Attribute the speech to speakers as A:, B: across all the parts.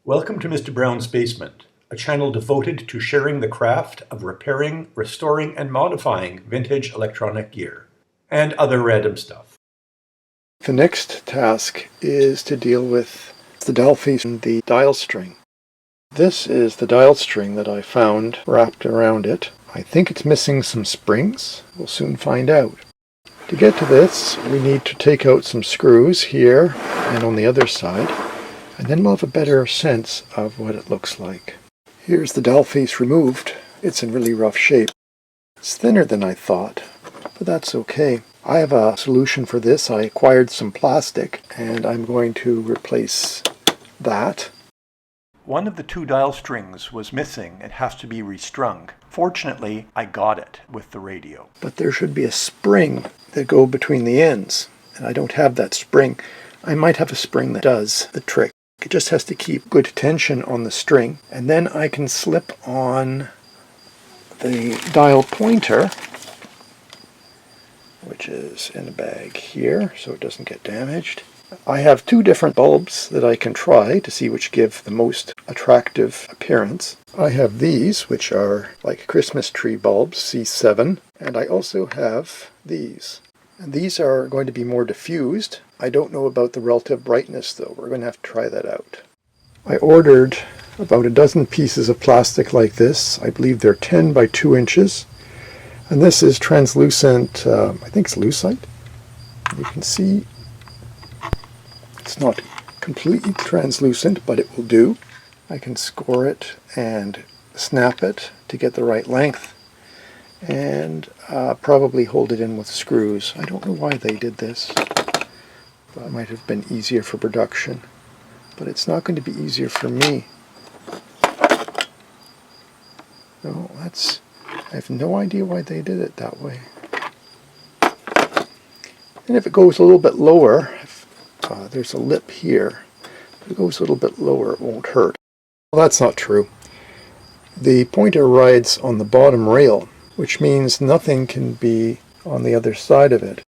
A: Welcome to Mr. Brown's Basement, a channel devoted to sharing the craft of repairing, restoring, and modifying vintage electronic gear, and other random stuff.
B: The next task is to deal with the dial face and the dial string. This is the dial string that I found wrapped around it. I think it's missing some springs. We'll soon find out. To get to this, we need to take out some screws here and on the other side, and then we'll have a better sense of what it looks like. Here's the dial face removed. It's in really rough shape. It's thinner than I thought, but that's okay. I have a solution for this. I acquired some plastic, and I'm going to replace that.
A: One of the two dial strings was missing and has to be restrung. Fortunately, I got it with the radio.
B: But there should be a spring that go between the ends, and I don't have that spring. I might have a spring that does the trick. It just has to keep good tension on the string, and then I can slip on the dial pointer, which is in a bag here so it doesn't get damaged. I have two different bulbs that I can try to see which give the most attractive appearance. I have these, which are like Christmas tree bulbs, C7, and I also have these. And these are going to be more diffused. I don't know about the relative brightness though. We're going to have to try that out. I ordered about a dozen pieces of plastic like this. I believe they're 10 by 2 inches. And this is translucent, I think it's lucite. You can see it's not completely translucent, but it will do. I can score it and snap it to get the right length, and probably hold it in with screws. I don't know why they did this, but it might have been easier for production. But it's not going to be easier for me. No, I have no idea why they did it that way. And if it goes a little bit lower, there's a lip here. If it goes a little bit lower, it won't hurt. Well, that's not true. The pointer rides on the bottom rail, which means nothing can be on the other side of it.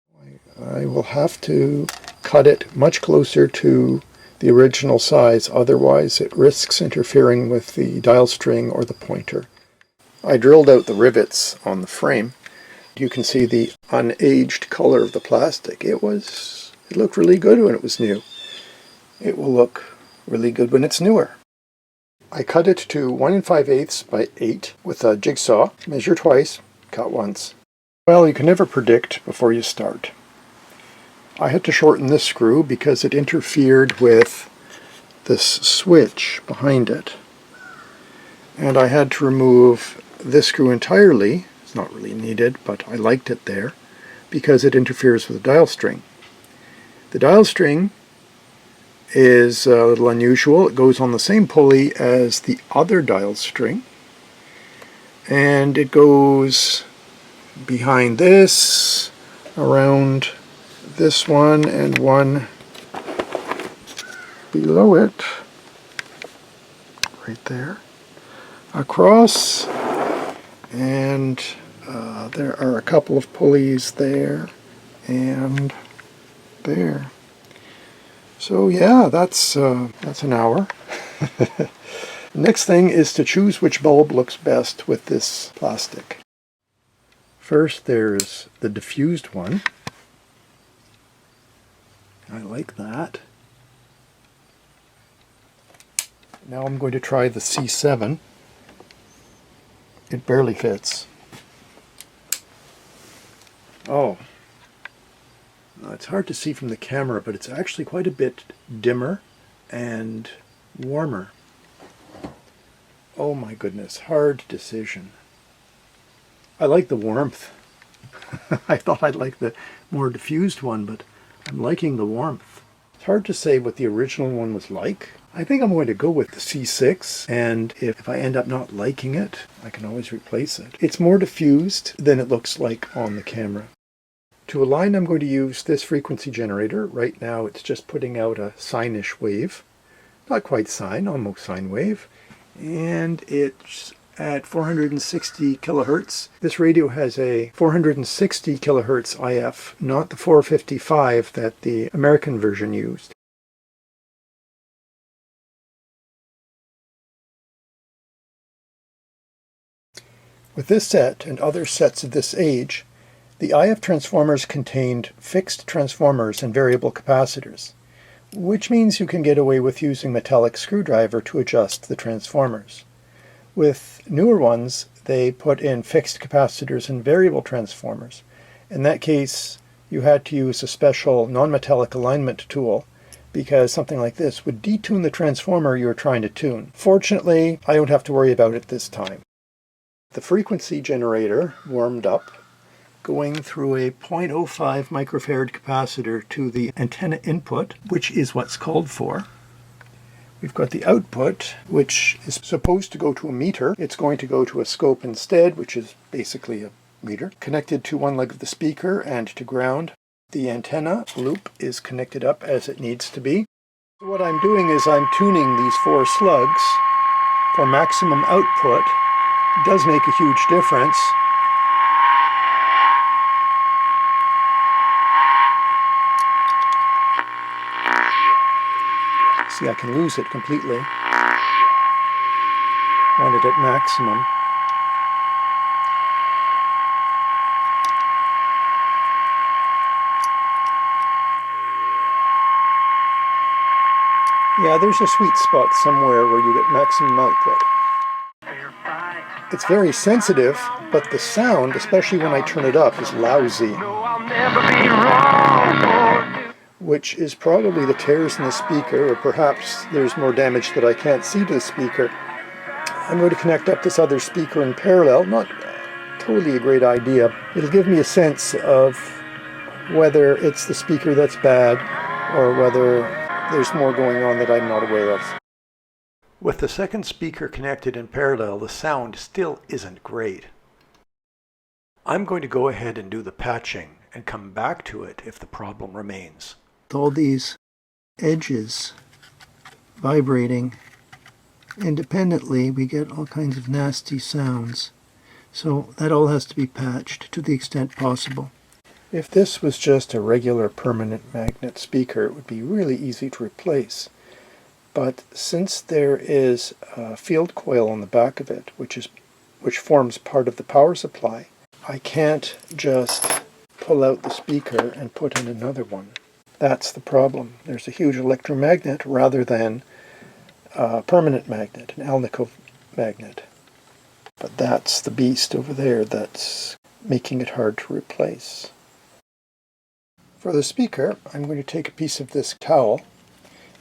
B: I will have to cut it much closer to the original size, otherwise it risks interfering with the dial string or the pointer. I drilled out the rivets on the frame. You can see the unaged color of the plastic. It looked really good when it was new. It will look really good when it's newer. I cut it to 1 5/8 by 8 with a jigsaw. Measure twice, cut once. Well, you can never predict before you start. I had to shorten this screw because it interfered with this switch behind it. And I had to remove this screw entirely. It's not really needed, but I liked it there because it interferes with the dial string. The dial string is a little unusual. It goes on the same pulley as the other dial string, and it goes behind this, around this one, and one below it, right there, across, and there are a couple of pulleys there and there. So yeah, that's an hour. Next thing is to choose which bulb looks best with this plastic. First there's the diffused one. I like that. Now I'm going to try the C7. It barely fits. Oh. It's hard to see from the camera, but it's actually quite a bit dimmer and warmer. Oh my goodness, hard decision. I like the warmth. I thought I'd like the more diffused one, but I'm liking the warmth. It's hard to say what the original one was like. I think I'm going to go with the C6, and if I end up not liking it, I can always replace it. It's more diffused than it looks like on the camera. To align, I'm going to use this frequency generator. Right now it's just putting out a sine-ish wave. Not quite sine, almost sine wave. And it's at 460 kilohertz. This radio has a 460 kilohertz IF, not the 455 that the American version used. With this set and other sets of this age, the IF transformers contained fixed transformers and variable capacitors, which means you can get away with using metallic screwdriver to adjust the transformers. With newer ones, they put in fixed capacitors and variable transformers. In that case, you had to use a special non-metallic alignment tool because something like this would detune the transformer you were trying to tune. Fortunately, I don't have to worry about it this time. The frequency generator warmed up, going through a 0.05 microfarad capacitor to the antenna input, which is what's called for. We've got the output, which is supposed to go to a meter. It's going to go to a scope instead, which is basically a meter, connected to one leg of the speaker and to ground. The antenna loop is connected up as it needs to be. So what I'm doing is I'm tuning these 4 slugs for maximum output. It does make a huge difference. See, I can lose it completely. Want it at maximum. Yeah, there's a sweet spot somewhere where you get maximum output. It's very sensitive, but the sound, especially when I turn it up, is lousy. Which is probably the tears in the speaker, or perhaps there's more damage that I can't see to the speaker. I'm going to connect up this other speaker in parallel. Not totally a great idea. It'll give me a sense of whether it's the speaker that's bad or whether there's more going on that I'm not aware of. With the second speaker connected in parallel, the sound still isn't great. I'm going to go ahead and do the patching and come back to it if the problem remains. All these edges vibrating independently, we get all kinds of nasty sounds. So that all has to be patched to the extent possible. If this was just a regular permanent magnet speaker, it would be really easy to replace. But since there is a field coil on the back of it, which forms part of the power supply, I can't just pull out the speaker and put in another one. That's the problem. There's a huge electromagnet rather than a permanent magnet, an Alnico magnet. But that's the beast over there that's making it hard to replace. For the speaker, I'm going to take a piece of this towel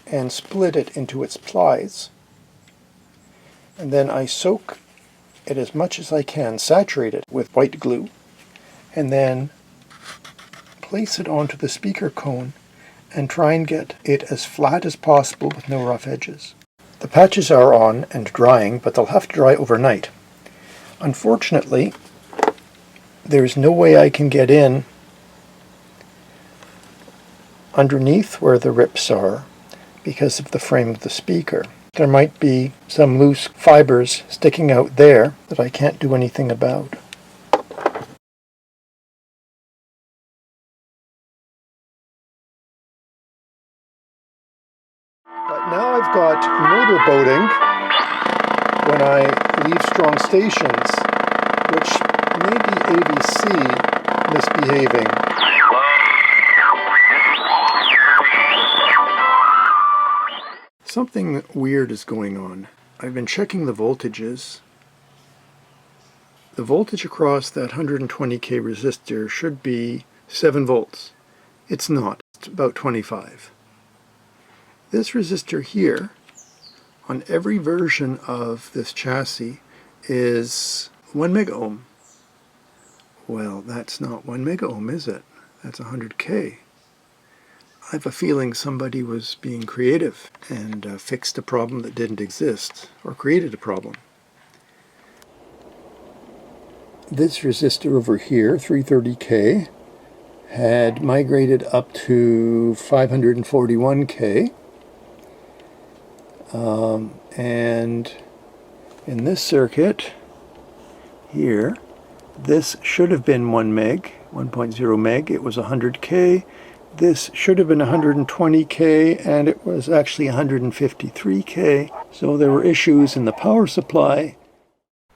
B: and split it into its plies. And then I soak it as much as I can, saturate it with white glue, and then place it onto the speaker cone and try and get it as flat as possible with no rough edges. The patches are on and drying, but they'll have to dry overnight. Unfortunately, there's no way I can get in underneath where the rips are because of the frame of the speaker. There might be some loose fibers sticking out there that I can't do anything about. But now I've got motorboating when I leave strong stations, which may be AVC misbehaving. Something weird is going on. I've been checking the voltages. The voltage across that 120k resistor should be 7 volts. It's not. It's about 25. This resistor here, on every version of this chassis, is 1 megaohm. Well, that's not 1 megaohm, is it? That's 100k. I have a feeling somebody was being creative and fixed a problem that didn't exist, or created a problem. This resistor over here, 330k, had migrated up to 541k. And in this circuit here, this should have been 1 meg, 1.0 meg. It was 100k. This should have been 120k, and it was actually 153k. So there were issues in the power supply.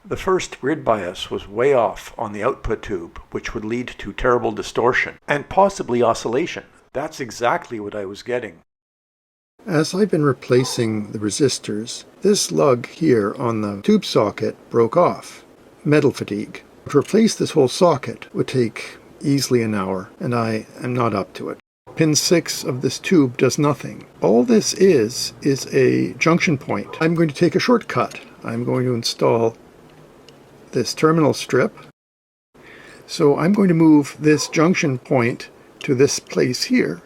A: The first grid bias was way off on the output tube, which would lead to terrible distortion and possibly oscillation. That's exactly what I was getting.
B: As I've been replacing the resistors, this lug here on the tube socket broke off. Metal fatigue. To replace this whole socket would take easily an hour, and I am not up to it. Pin 6 of this tube does nothing. All this is a junction point. I'm going to take a shortcut. I'm going to install this terminal strip. So I'm going to move this junction point to this place here,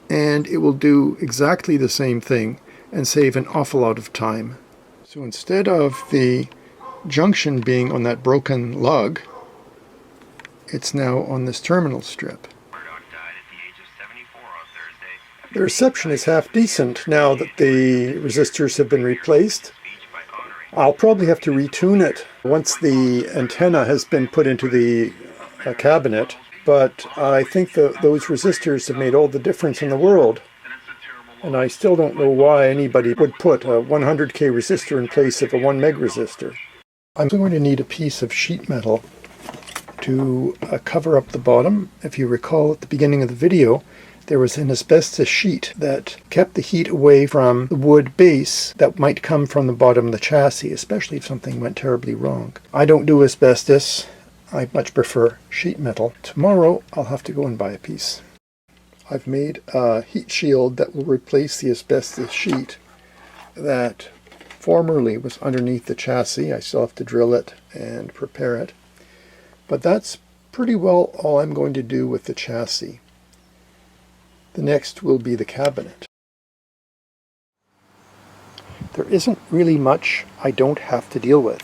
B: and it will do exactly the same thing and save an awful lot of time. So instead of the junction being on that broken lug, it's now on this terminal strip. The reception is half decent now that the resistors have been replaced. I'll probably have to retune it once the antenna has been put into the cabinet, but I think that those resistors have made all the difference in the world. And I still don't know why anybody would put a 100K resistor in place of a 1 meg resistor. I'm going to need a piece of sheet metal to cover up the bottom. If you recall at the beginning of the video, there was an asbestos sheet that kept the heat away from the wood base that might come from the bottom of the chassis, especially if something went terribly wrong. I don't do asbestos. I much prefer sheet metal. Tomorrow I'll have to go and buy a piece. I've made a heat shield that will replace the asbestos sheet that formerly was underneath the chassis. I still have to drill it and prepare it. But that's pretty well all I'm going to do with the chassis. The next will be the cabinet. There isn't really much I don't have to deal with.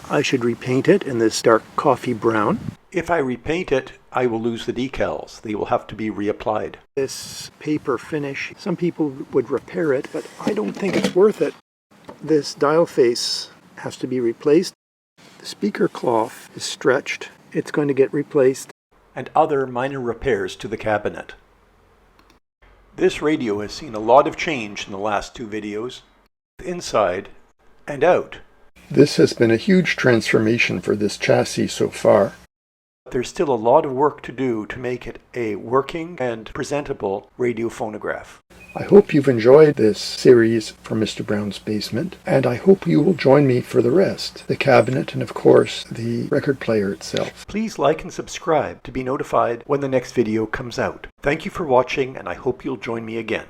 B: I should repaint it in this dark coffee brown.
A: If I repaint it, I will lose the decals. They will have to be reapplied.
B: This paper finish, some people would repair it, but I don't think it's worth it. This dial face has to be replaced. The speaker cloth is stretched. It's going to get replaced.
A: And other minor repairs to the cabinet. This radio has seen a lot of change in the last 2 videos, inside and out.
B: This has been a huge transformation for this chassis so far.
A: There's still a lot of work to do to make it a working and presentable radio phonograph.
B: I hope you've enjoyed this series from Mr. Brown's Basement, and I hope you will join me for the rest, the cabinet and of course the record player itself.
A: Please like and subscribe to be notified when the next video comes out. Thank you for watching, and I hope you'll join me again.